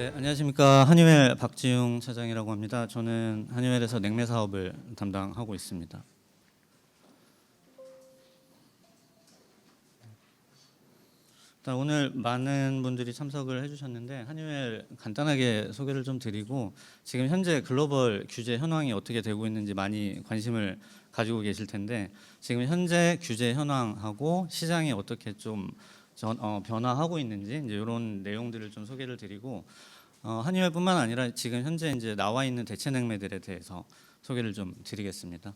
네, 안녕하십니까. 한유웰 박지웅 차장이라고 합니다. 저는 한유웰에서 냉매 사업을 담당하고 있습니다. 일단 오늘 많은 분들이 참석을 해주셨는데 한유웰 간단하게 소개를 좀 드리고 지금 현재 글로벌 규제 현황이 어떻게 되고 있는지 많이 관심을 가지고 계실 텐데 지금 현재 규제 현황하고 시장이 어떻게 좀 변화하고 있는지 이제 이런 내용들을 좀 소개를 드리고 한유웰뿐만 아니라 지금 현재 이제 나와 있는 대체 냉매들에 대해서 소개를 좀 드리겠습니다.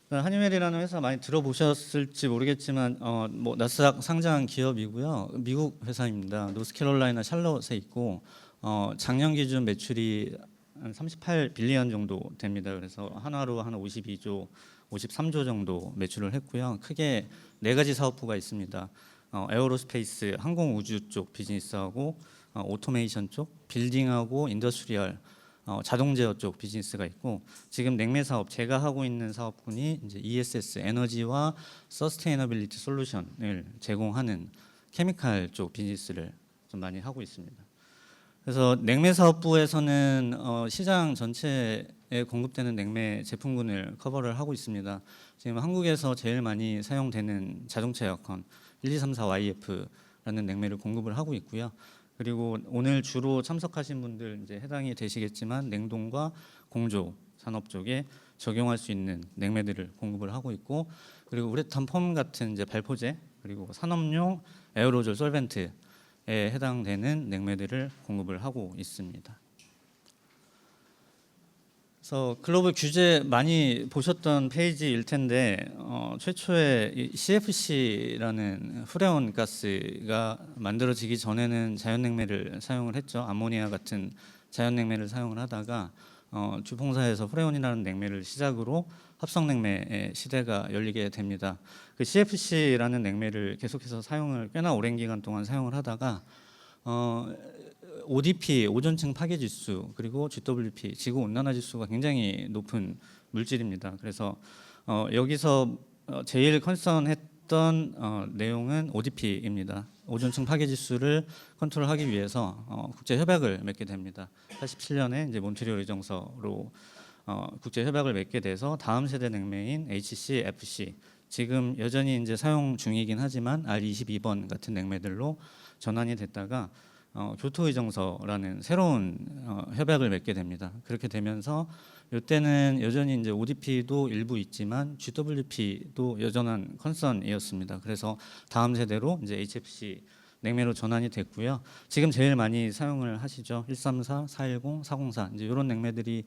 한유웰이라는 회사 많이 들어보셨을지 모르겠지만 뭐 나스닥 상장 기업이고요. 미국 회사입니다. 노스캐롤라이나 샬럿에 있고 작년 기준 매출이 한 38빌리언 정도 됩니다. 그래서 한화로 한 52조, 53조 정도 매출을 했고요. 크게 네 가지 사업부가 있습니다. 에어로스페이스, 항공우주 쪽 비즈니스하고 오토메이션 쪽, 빌딩하고 인더스트리얼, 자동 제어 쪽 비즈니스가 있고 지금 냉매 사업 제가 하고 있는 사업군이 이제 ESS 에너지와 서스테이너빌리티 솔루션을 제공하는 케미칼 쪽 비즈니스를 좀 많이 하고 있습니다. 그래서 냉매 사업부에서는 시장 전체에 공급되는 냉매 제품군을 커버를 하고 있습니다. 지금 한국에서 제일 많이 사용되는 자동차 에어컨 1234YF라는 냉매를 공급을 하고 있고요. 그리고 오늘 주로 참석하신 분들 이제 해당이 되시겠지만 냉동과 공조 산업 쪽에 적용할 수 있는 냉매들을 공급을 하고 있고 그리고 우레탄 폼 같은 이제 발포제 그리고 산업용 에어로졸 솔벤트에 해당되는 냉매들을 공급을 하고 있습니다. 그래서 글로벌 규제 많이 보셨던 페이지일 텐데 최초에 이 CFC라는 프레온 가스가 만들어지기 전에는 자연냉매를 사용을 했죠. 암모니아 같은 자연냉매를 사용을 하다가 주봉사에서 프레온이라는 냉매를 시작으로 합성냉매의 시대가 열리게 됩니다. 그 CFC라는 냉매를 계속해서 사용을 꽤나 오랜 기간 동안 사용을 하다가 ODP 오존층 파괴 지수 그리고 GWP 지구 온난화 지수가 굉장히 높은 물질입니다. 그래서 여기서 제일 컨선했던 내용은 ODP입니다. 오존층 파괴 지수를 컨트롤하기 위해서 국제 협약을 맺게 됩니다. 87년에 이제 몬트리올 의정서로 국제 협약을 맺게 돼서 다음 세대 냉매인 HCFC 지금 여전히 이제 사용 중이긴 하지만 R22번 같은 냉매들로 전환이 됐다가 교토의정서라는 새로운 협약을 맺게 됩니다. 그렇게 되면서 이때는 여전히 이제 ODP도 일부 있지만 GWP도 여전한 컨선이었습니다. 그래서 다음 세대로 이제 HFC 냉매로 전환이 됐고요. 지금 제일 많이 사용을 하시죠. 134, 410, 404 이제 이런 냉매들이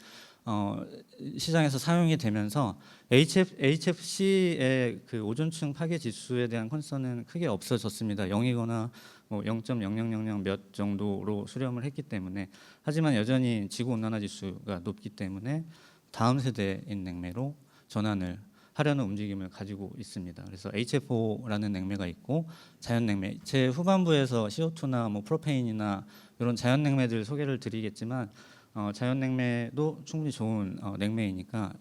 시장에서 사용이 되면서 HFC의 그 오존층 파괴 지수에 대한 컨선은 크게 없어졌습니다. 0이거나 뭐 0.0000 몇 정도로 수렴을 했기 때문에 하지만 여전히 지구 온난화 지수가 높기 때문에 다음 세대인 냉매로 전환을 하려는 움직임을 가지고 있습니다. 그래서 HFO라는 냉매가 있고 자연 냉매 제 후반부에서 CO2나 뭐 프로페인이나 이런 자연 냉매들 소개를 드리겠지만 자연 냉매도 충분히 좋은 냉매이니까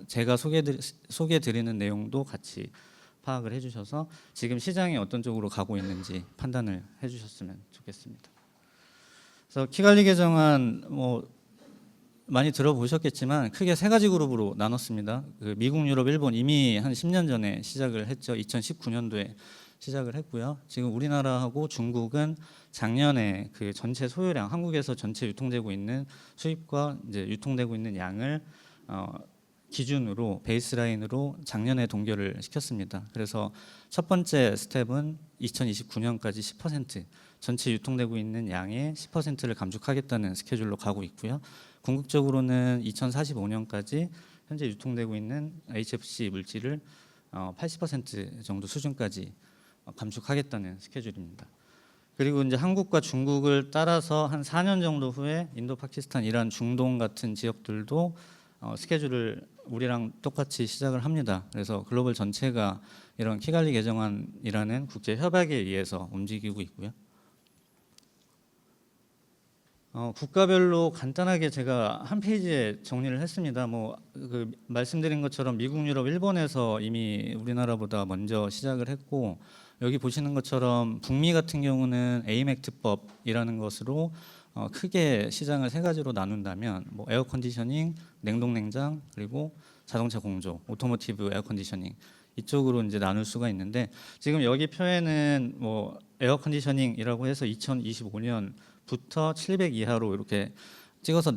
제가 소개해 드리는 내용도 같이 파악을 해주셔서 지금 시장이 어떤 쪽으로 가고 있는지 판단을 해주셨으면 좋겠습니다. 그래서 키갈리 개정안 뭐 많이 들어보셨겠지만 크게 세 가지 그룹으로 나눴습니다. 그 미국, 유럽, 일본 이미 한 10년 전에 시작을 했죠. 2019년도에 시작을 했고요. 지금 우리나라하고 중국은 작년에 그 전체 소요량 한국에서 전체 유통되고 있는 수입과 이제 유통되고 있는 양을 기준으로 베이스라인으로 작년에 동결을 시켰습니다. 그래서 첫 번째 스텝은 2029년까지 10% 전체 유통되고 있는 양의 10%를 감축하겠다는 스케줄로 가고 있고요. 궁극적으로는 2045년까지 현재 유통되고 있는 HFC 물질을 80% 정도 수준까지 감축하겠다는 스케줄입니다. 그리고 이제 한국과 중국을 따라서 한 4년 정도 후에 인도, 파키스탄, 이란, 중동 같은 지역들도 스케줄을 우리랑 똑같이 시작을 합니다. 그래서 글로벌 전체가 이런 키갈리 개정안이라는 국제 협약에 의해서 움직이고 있고요. 국가별로 간단하게 제가 한 페이지에 정리를 했습니다. 그 말씀드린 것처럼 미국, 유럽, 일본에서 이미 우리나라보다 먼저 시작을 했고, 여기 보시는 것처럼 북미 같은 경우는 에임액트법이라는 것으로 크게 시장을 세 가지로 나눈다면 에어컨디셔닝, 냉동냉장, 그리고 자동차 공조, 오토모티브 에어컨디셔닝 이쪽으로 이제 나눌 수가 있는데, 지금 여기 표에는 에어컨디셔닝이라고 해서 2025년부터 700 이하로 이렇게 찍어서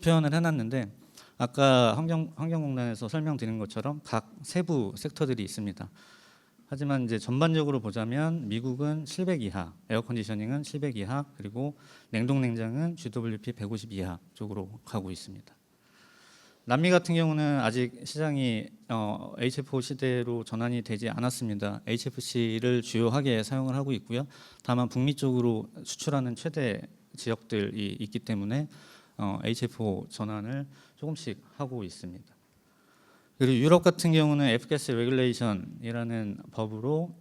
표현을 해놨는데, 아까 환경공단에서 설명드린 것처럼 각 세부 섹터들이 있습니다. 하지만 이제 전반적으로 보자면 미국은 700 이하, 에어컨디셔닝은 700 이하, 그리고 냉동냉장은 GWP 150 이하 쪽으로 가고 있습니다. 남미 같은 경우는 아직 시장이 HFO 시대로 전환이 되지 않았습니다. HFC를 주요하게 사용을 하고 있고요. 다만 북미 쪽으로 수출하는 최대 지역들이 있기 때문에 HFO 전환을 조금씩 하고 있습니다. 그리고 유럽 같은 경우는 F-gas regulation이라는 법으로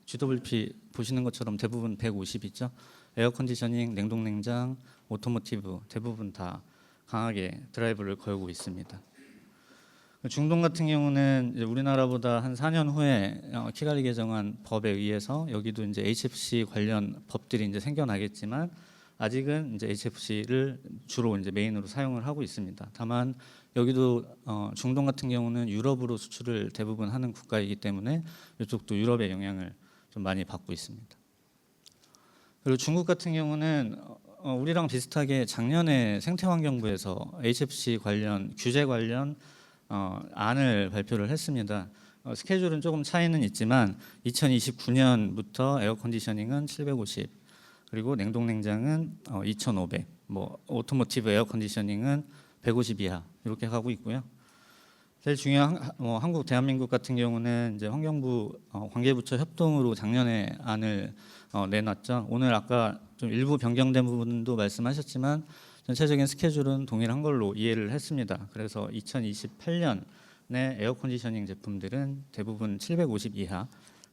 GWP 보시는 것처럼 대부분 150 있죠. 에어컨디셔닝, 냉동냉장, 오토모티브 대부분 다 강하게 드라이브를 걸고 있습니다. 중동 같은 경우는 이제 우리나라보다 한 4년 후에 키갈리 개정안 법에 의해서 여기도 이제 HFC 관련 법들이 이제 생겨나겠지만 아직은 이제 HFC를 주로 이제 메인으로 사용을 하고 있습니다. 다만 여기도 중동 같은 경우는 유럽으로 수출을 대부분 하는 국가이기 때문에 이쪽도 유럽의 영향을 좀 많이 받고 있습니다. 그리고 중국 같은 경우는 우리랑 비슷하게 작년에 생태환경부에서 HFC 관련 규제 관련 안을 발표를 했습니다. 스케줄은 조금 차이는 있지만 2029년부터 에어컨디셔닝은 750, 그리고 냉동냉장은 2,500, 오토모티브 에어컨디셔닝은 150 이하 이렇게 가고 있고요. 제일 중요한 한국 대한민국 같은 경우는 이제 환경부 관계부처 협동으로 작년에 안을 내놨죠. 오늘 아까 좀 일부 변경된 부분도 말씀하셨지만 전체적인 스케줄은 동일한 걸로 이해를 했습니다. 그래서 2028년에 에어컨디셔닝 제품들은 대부분 750 이하,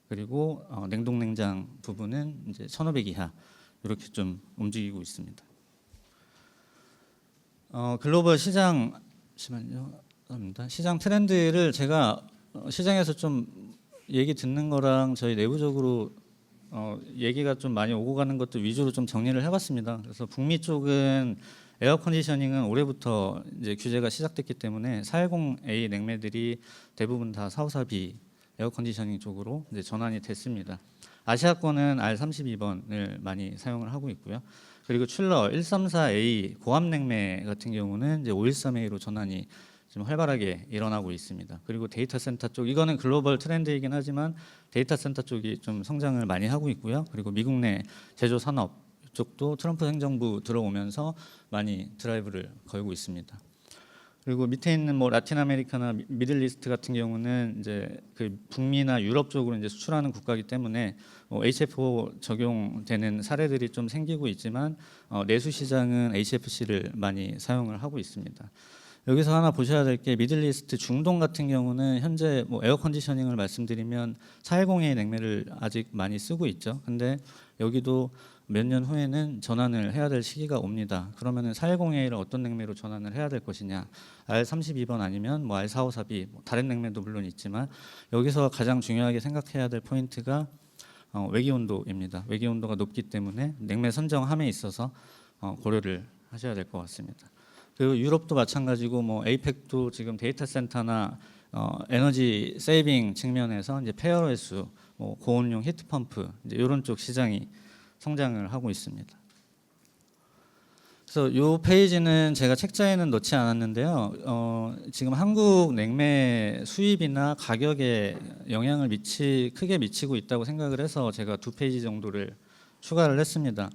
그리고 냉동냉장 부분은 이제 1,500 이하 이렇게 좀 움직이고 있습니다. 글로벌 시장 시장 트렌드를 제가 시장에서 좀 얘기 듣는 거랑 저희 내부적으로 얘기가 좀 많이 오고 가는 것들 위주로 좀 정리를 해봤습니다. 그래서 북미 쪽은 에어컨디셔닝은 올해부터 이제 규제가 시작됐기 때문에 410A 냉매들이 대부분 다 454B 에어컨디셔닝 쪽으로 이제 전환이 됐습니다. 아시아권은 R32번을 많이 사용을 하고 있고요. 그리고 출러 134A 고압 냉매 같은 경우는 이제 513A로 전환이 지금 활발하게 일어나고 있습니다. 그리고 데이터 센터 쪽, 이거는 글로벌 트렌드이긴 하지만 데이터 센터 쪽이 좀 성장을 많이 하고 있고요. 그리고 미국 내 제조 산업 쪽도 트럼프 행정부 들어오면서 많이 드라이브를 걸고 있습니다. 그리고 밑에 있는 라틴 아메리카나 미들 이스트 같은 경우는 이제 그 북미나 유럽 쪽으로 이제 수출하는 국가이기 때문에 HFO 적용되는 사례들이 좀 생기고 있지만 내수 시장은 HFC를 많이 사용을 하고 있습니다. 여기서 하나 보셔야 될 게 미들 이스트 중동 같은 경우는 현재 에어컨디셔닝을 말씀드리면 410A 냉매를 아직 많이 쓰고 있죠. 근데 여기도 몇 년 후에는 전환을 해야 될 시기가 옵니다. 그러면은 410A를 어떤 냉매로 전환을 해야 될 것이냐? R32번 아니면 R454B 다른 냉매도 물론 있지만 여기서 가장 중요하게 생각해야 될 포인트가 외기 온도입니다. 외기 온도가 높기 때문에 냉매 선정함에 있어서 고려를 하셔야 될 것 같습니다. 그리고 유럽도 마찬가지고 에이펙도 지금 데이터 센터나 에너지 세이빙 측면에서 이제 페어웨수, 고온용 히트펌프 이제 이런 쪽 시장이 성장을 하고 있습니다. 그래서 이 페이지는 제가 책자에는 넣지 않았는데요. 지금 한국 냉매 수입이나 가격에 영향을 크게 미치고 있다고 생각을 해서 제가 2페이지 정도를 추가를 했습니다.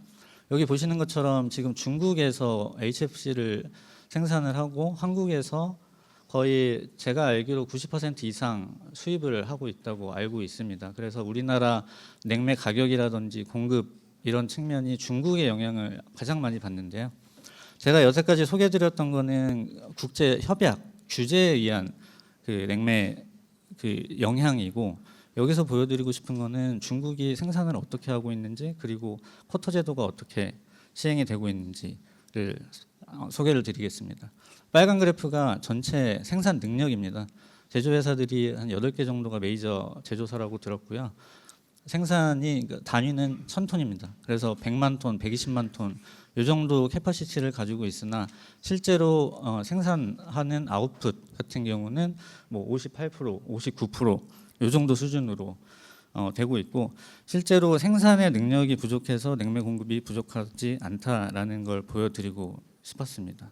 여기 보시는 것처럼 지금 중국에서 HFC를 생산을 하고 한국에서 거의 제가 알기로 90% 이상 수입을 하고 있다고 알고 있습니다. 그래서 우리나라 냉매 가격이라든지 공급 이런 측면이 중국의 영향을 가장 많이 받는데요. 제가 여태까지 소개드렸던 거는 국제 협약 규제에 의한 그 냉매 그 영향이고, 여기서 보여드리고 싶은 거는 중국이 생산을 어떻게 하고 있는지, 그리고 쿼터 제도가 어떻게 시행이 되고 있는지 소개를 드리겠습니다. 빨간 그래프가 전체 생산 능력입니다. 제조회사들이 한 8개 정도가 메이저 제조사라고 들었고요. 생산이 단위는 1000톤입니다. 그래서 100만 톤, 120만 톤 이 정도 캐파시티를 가지고 있으나 실제로 생산하는 아웃풋 같은 경우는 뭐 58%, 59%이 정도 수준으로 되고 있고 실제로 생산의 능력이 부족해서 냉매 공급이 부족하지 않다라는 걸 보여드리고 싶었습니다.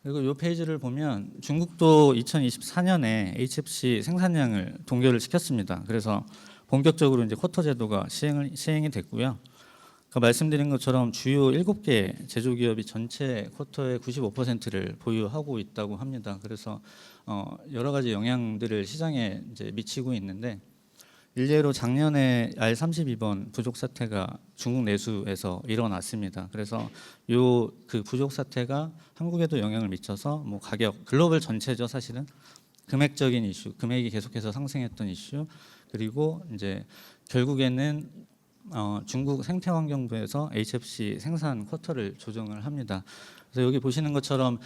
그리고 이 페이지를 보면 중국도 2024년에 HFC 생산량을 동결을 시켰습니다. 그래서 본격적으로 이제 쿼터 제도가 시행이 됐고요. 말씀드린 것처럼 주요 7개 제조기업이 전체 쿼터의 95%를 보유하고 있다고 합니다. 그래서 여러 가지 영향들을 시장에 이제 미치고 있는데 일례로 작년에 R32번 부족 사태가 중국 내수에서 일어났습니다. 그래서 그 부족 사태가 한국에도 영향을 미쳐서 뭐 가격 글로벌 전체죠 사실은 금액적인 이슈, 금액이 계속해서 상승했던 이슈 그리고 이제 결국에는 중국 생태환경부에서 HFC 생산 쿼터를 조정을 합니다. 그래서 여기 보시는 것처럼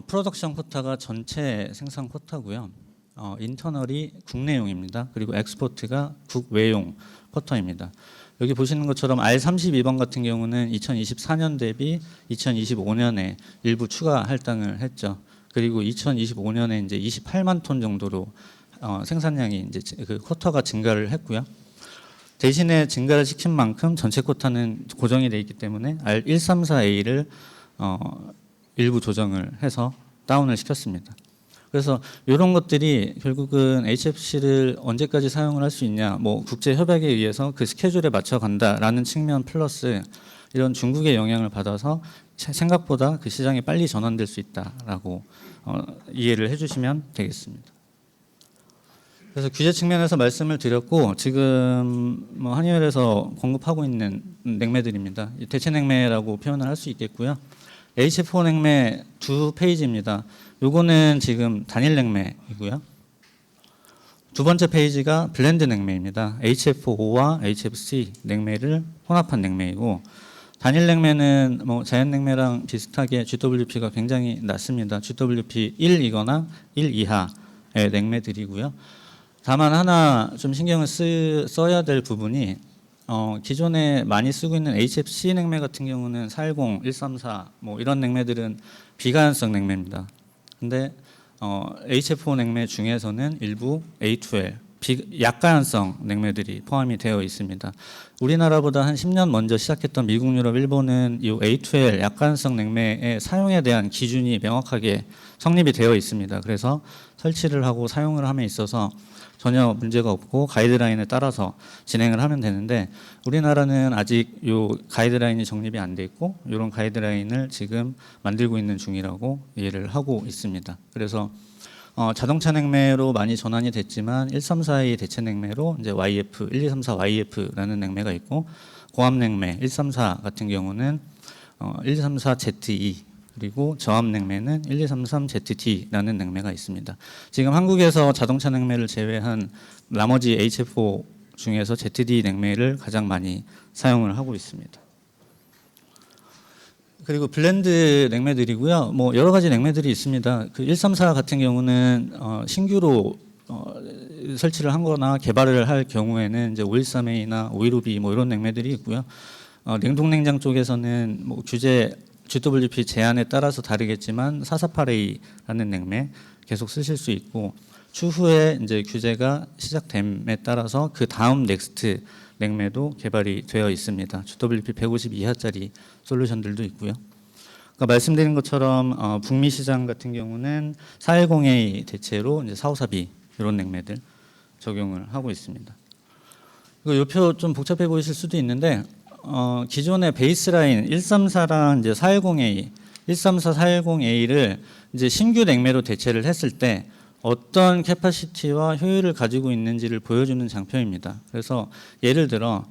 프로덕션 쿼터가 전체 생산 쿼터고요. 인터널이 국내용입니다. 그리고 엑스포트가 국외용 쿼터입니다. 여기 보시는 것처럼 R32번 같은 경우는 2024년 대비 2025년에 일부 추가 할당을 했죠. 그리고 2025년에 이제 28만 톤 정도로 생산량이 이제 그 쿼터가 증가를 했고요. 대신에 증가를 시킨 만큼 전체 쿼터는 고정이 돼 있기 때문에 R134A를 일부 조정을 해서 다운을 시켰습니다. 그래서 이런 것들이 결국은 HFC를 언제까지 사용을 할 수 있냐, 뭐 국제 협약에 의해서 그 스케줄에 맞춰 간다라는 측면 플러스 이런 중국의 영향을 받아서 생각보다 그 시장이 빨리 전환될 수 있다라고 이해를 해주시면 되겠습니다. 그래서 규제 측면에서 말씀을 드렸고 지금 뭐 한의원에서 공급하고 있는 냉매들입니다. 대체 냉매라고 표현을 할 수 있겠고요. HF4 냉매 2페이지입니다. 요거는 지금 단일 냉매이고요. 두 번째 페이지가 블렌드 냉매입니다. HF5와 HFC 냉매를 혼합한 냉매이고 단일 냉매는 뭐 자연 냉매랑 비슷하게 GWP가 굉장히 낮습니다. GWP 1이거나 1 이하의 냉매들이고요. 다만 하나 좀 신경을 써야 될 부분이 기존에 많이 쓰고 있는 HFC 냉매 같은 경우는 410, 134 뭐 이런 냉매들은 비가연성 냉매입니다. 근데 HF5 냉매 중에서는 일부 A2L 약가연성 냉매들이 포함이 되어 있습니다. 우리나라보다 한 10년 먼저 시작했던 미국, 유럽, 일본은 이 A2L 약가연성 냉매의 사용에 대한 기준이 명확하게 성립이 되어 있습니다. 그래서 설치를 하고 사용을 함에 있어서 전혀 문제가 없고 가이드라인에 따라서 진행을 하면 되는데 우리나라는 아직 이 가이드라인이 정립이 안 돼 있고 이런 가이드라인을 지금 만들고 있는 중이라고 이해를 하고 있습니다. 그래서 자동차 냉매로 많이 전환이 됐지만 134의 대체 냉매로 이제 YF 1234 YF라는 냉매가 있고 고압 냉매 134 같은 경우는 134ZE 그리고 저압 냉매는 1233ZT라는 냉매가 있습니다. 지금 한국에서 자동차 냉매를 제외한 나머지 HF4 중에서 ZD 냉매를 가장 많이 사용을 하고 있습니다. 그리고 블렌드 냉매들이고요. 뭐 여러 가지 냉매들이 있습니다. 그 134 같은 경우는 신규로 설치를 한거나 개발을 할 경우에는 이제 513A나 515B 뭐 이런 냉매들이 있고요. 냉동냉장 쪽에서는 뭐 규제 GWP 제한에 따라서 다르겠지만 448A라는 냉매 계속 쓰실 수 있고 추후에 이제 규제가 시작됨에 따라서 그 다음 넥스트 냉매도 개발이 되어 있습니다. GWP 150 이하짜리 솔루션들도 있고요. 그러니까 말씀드린 것처럼 북미 시장 같은 경우는 410A 대체로 이제 454B 이런 냉매들 적용을 하고 있습니다. 이 표 좀 복잡해 보이실 수도 있는데 기존의 베이스라인 134랑 이제 410A, 134, 410A를 이제 신규 냉매로 대체를 했을 때 어떤 캐파시티와 효율을 가지고 있는지를 보여주는 장표입니다. 그래서 예를 들어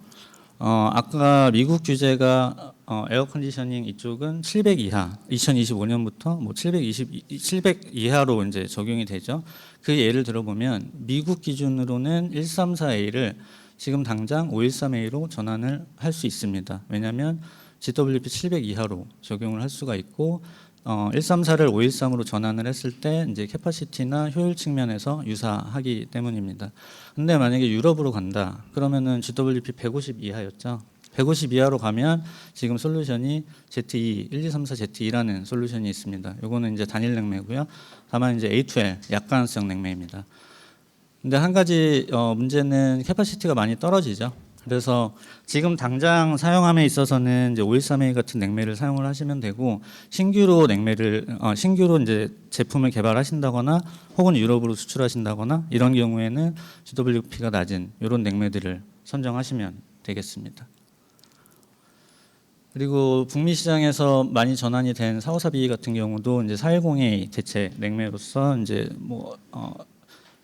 아까 미국 규제가 에어컨디셔닝 이쪽은 700 이하, 2025년부터 뭐 700 이하로 이제 적용이 되죠. 그 예를 들어보면 미국 기준으로는 134A를 지금 당장 513A로 전환을 할 수 있습니다. 왜냐하면 GWP 700 이하로 적용을 할 수가 있고 134를 513으로 전환을 했을 때 이제 캐파시티나 효율 측면에서 유사하기 때문입니다. 근데 만약에 유럽으로 간다 그러면은 GWP 150 이하였죠. 150 이하로 가면 지금 솔루션이 ZE 1234ZE라는 솔루션이 있습니다. 요거는 이제 단일 냉매고요. 다만 이제 A2L 약관성 냉매입니다. 근데 한 가지 문제는 캐파시티가 많이 떨어지죠. 그래서 지금 당장 사용함에 있어서는 이제 513A 같은 냉매를 사용을 하시면 되고 신규로 이제 제품을 개발하신다거나 혹은 유럽으로 수출하신다거나 이런 경우에는 GWP가 낮은 이런 냉매들을 선정하시면 되겠습니다. 그리고 북미 시장에서 많이 전환이 된 454B 같은 경우도 이제 410A 대체 냉매로서 이제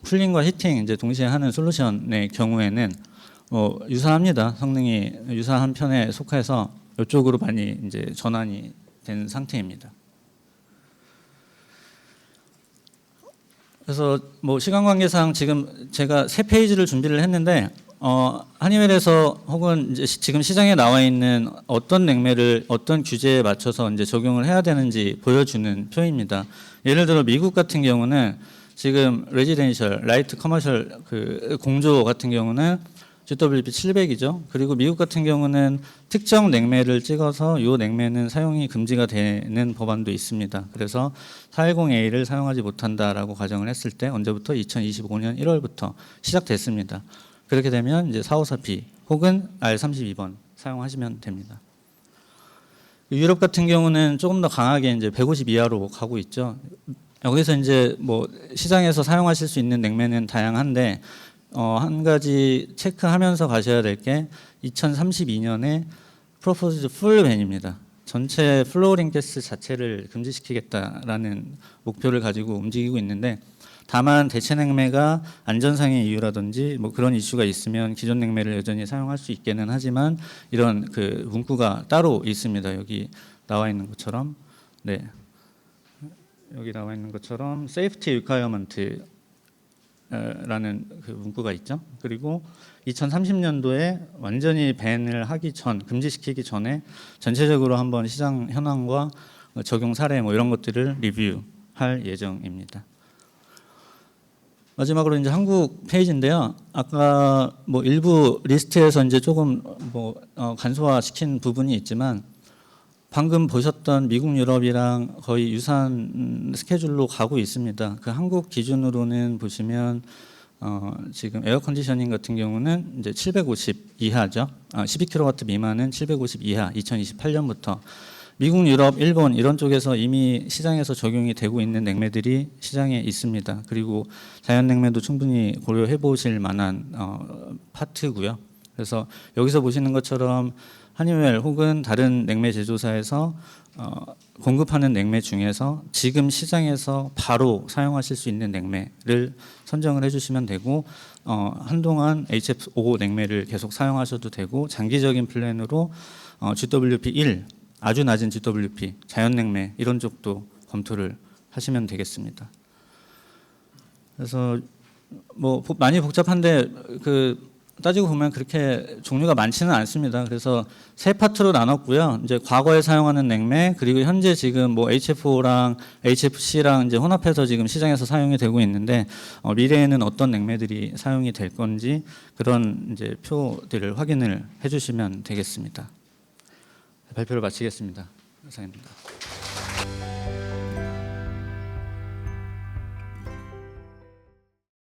쿨링과 히팅 이제 동시에 하는 솔루션의 경우에는 유사합니다. 성능이 유사한 편에 속해서 이쪽으로 많이 이제 전환이 된 상태입니다. 그래서 시간 관계상 지금 제가 3페이지를 준비를 했는데 한의웰에서 혹은 이제 지금 시장에 나와 있는 어떤 냉매를 어떤 규제에 맞춰서 이제 적용을 해야 되는지 보여주는 표입니다. 예를 들어 미국 같은 경우는 지금 레지덴셜, 라이트 커머셜 그 공조 같은 경우는 GWP 700이죠. 그리고 미국 같은 경우는 특정 냉매를 찍어서 이 냉매는 사용이 금지가 되는 법안도 있습니다. 그래서 410A를 사용하지 못한다라고 가정을 했을 때 언제부터 2025년 1월부터 시작됐습니다. 그렇게 되면 이제 454B 혹은 R32번 사용하시면 됩니다. 유럽 같은 경우는 조금 더 강하게 이제 150 이하로 가고 있죠. 여기서 이제 시장에서 사용하실 수 있는 냉매는 다양한데 한 가지 체크하면서 가셔야 될 게 2032년에 프로포즈드 풀 밴입니다. 전체 플로어링 가스 자체를 금지시키겠다라는 목표를 가지고 움직이고 있는데 다만 대체 냉매가 안전상의 이유라든지 그런 이슈가 있으면 기존 냉매를 여전히 사용할 수 있기는 하지만 이런 그 문구가 따로 있습니다. 여기 나와 있는 것처럼 여기 나와 있는 것처럼 Safety Requirement 라는 그 문구가 있죠. 그리고 2030년도에 완전히 밴을 하기 전, 금지시키기 전에 전체적으로 한번 시장 현황과 적용 사례 이런 것들을 리뷰할 예정입니다. 마지막으로 이제 한국 페이지인데요. 아까 일부 리스트에서 이제 조금 간소화시킨 부분이 있지만 방금 보셨던 미국, 유럽이랑 거의 유사한 스케줄로 가고 있습니다. 그 한국 기준으로는 보시면 지금 에어 컨디셔닝 같은 경우는 이제 750 이하죠. 12kW 미만은 750 이하 2028년부터 미국, 유럽, 일본 이런 쪽에서 이미 시장에서 적용이 되고 있는 냉매들이 시장에 있습니다. 그리고 자연 냉매도 충분히 고려해 보실 만한 파트고요. 그래서 여기서 보시는 것처럼 한의웰 혹은 다른 냉매 제조사에서 공급하는 냉매 중에서 지금 시장에서 바로 사용하실 수 있는 냉매를 선정을 해주시면 되고 한동안 HF5 냉매를 계속 사용하셔도 되고 장기적인 플랜으로 GWP 1 아주 낮은 GWP 자연 냉매 이런 쪽도 검토를 하시면 되겠습니다. 그래서 많이 복잡한데 따지고 보면 그렇게 종류가 많지는 않습니다. 그래서 세 파트로 나눴고요. 이제 과거에 사용하는 냉매 그리고 현재 지금 HF5랑 HFC랑 이제 혼합해서 지금 시장에서 사용이 되고 있는데 미래에는 어떤 냉매들이 사용이 될 건지 그런 이제 표들을 확인을 해주시면 되겠습니다. 발표를 마치겠습니다. 감사합니다.